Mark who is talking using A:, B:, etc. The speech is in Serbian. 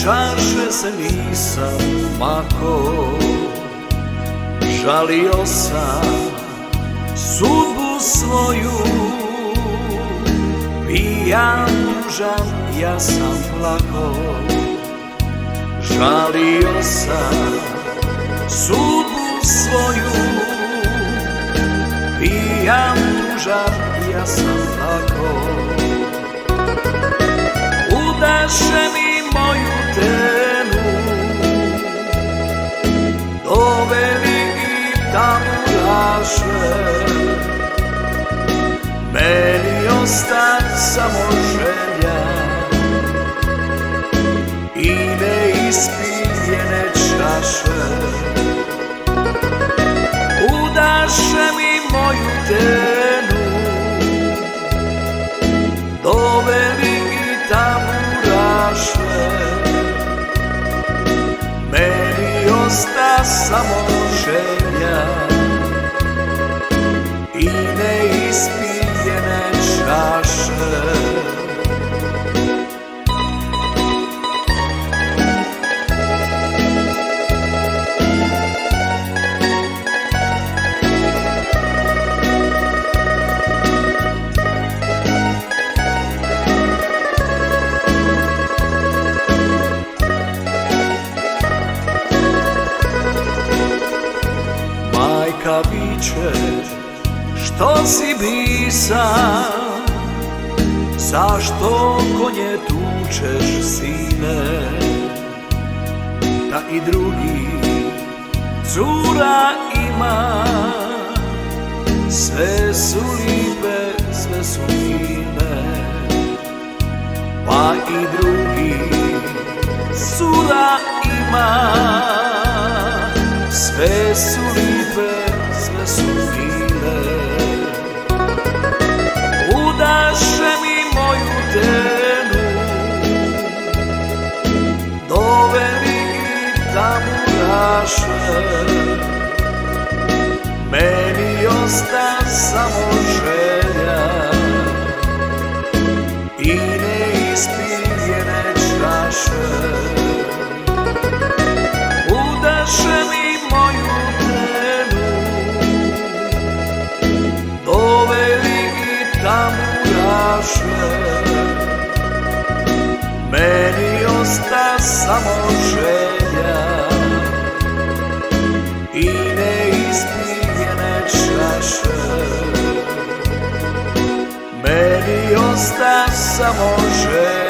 A: čaše se nisam mako, žalio sam sudbu svoju. Pijan, tužan, ja sam plako, žalio sam sudbu svoju. Pijan, tužan, ja sam plako, udaše mi moju tenu, doveli i tamburaše. Meni osta samo želja i neispijene čaše. Udaše mi moju tenu, doveli i tamburaše. Meni osta samo želja i neispijene čaše. Majka viče, što si bisa, zašto konje tučeš, sine? Da i drugi cura ima, sve su lipe, sve su fine. Pa i drugi cura ima, sve su lipe, sve su fine. Udaše mi moju tenu, doveli i tamburaše. Meni osta samo želja i neispijene čaše. Udaše mi moju tenu, doveli i tamburaše. Meni osta samo želja i neispijene čaše. Meni osta samo želja